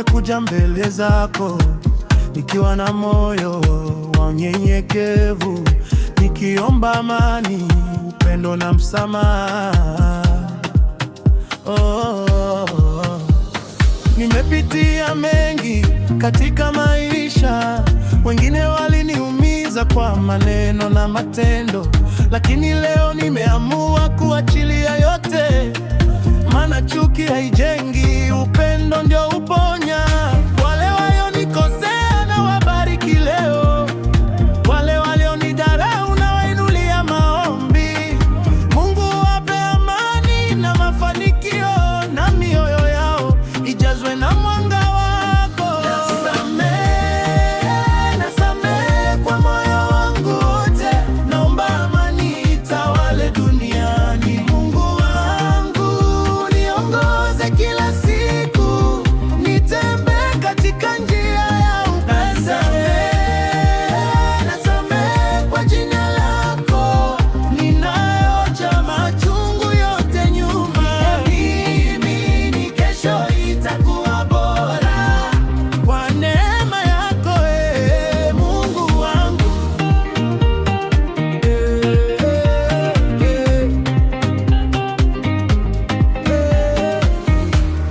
nimekuja mbele zako nikiwa na moyo wa unyenyekevu, nikiomba amani, upendo na msamaha. Nimepitia mengi katika maisha, wengine waliniumiza kwa maneno na matendo, lakini leo nimeamua kuachilia yote, maana chuki haijengi, upendo ndio uponya. Wale walionikosea na wabariki leo, wale walionidharau na wainulia maombi. Mungu wape amani na mafanikio, na mioyo yao ijazwe na mwanga wako. Nasamehe kwa moyo wangu wote, naomba amani itawale duniani. Mungu wangu niongoze kila siku, nitembee katika njia ya upendo. Nasamehe kwa jina lako, ninayoacha machungu yote nyuma. Niamini kesho itakuwa bora kwa neema yako, Mungu wangu.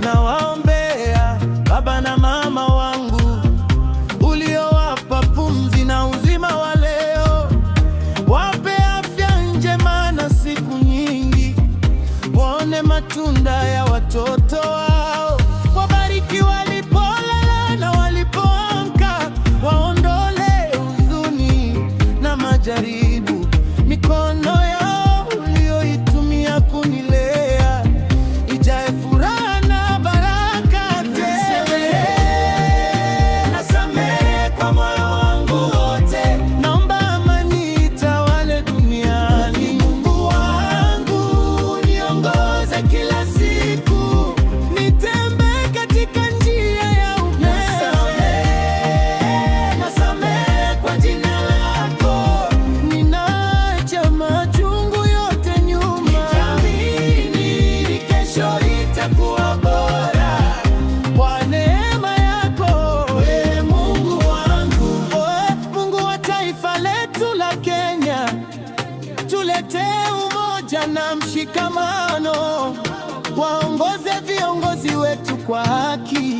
Nawaombea baba na mama wangu, uliowapa pumzi na uzima wa leo, wape afya njema na siku nyingi, waone matunda ya watoto wao. Wabariki walipolala na walipoamka, waondole huzuni na majaribu. Mikono yao uliyoitumia kunilea ijae furaha na baraka tele. Nasamehe kwa moyo wangu wote, naomba amani itawale duniani. Mungu wangu niongoze kila siku, nitembee katika njia ya upendo. Nasamehe kwa jina lako, ninaacha machungu yote nyuma. Niamini kesho itakuwa bora kwa neema yako, Mungu wangu. Mungu wa taifa letu la Kenya, tuletee umoja na mshikamano, waongoze viongozi wetu kwa haki,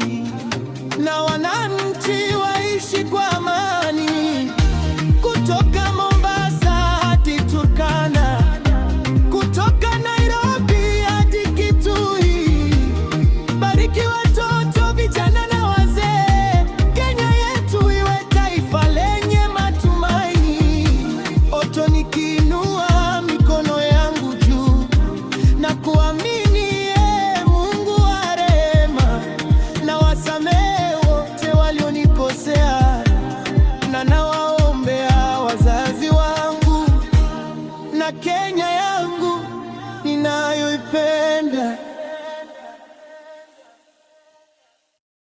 na wananchi waishi kwa amani.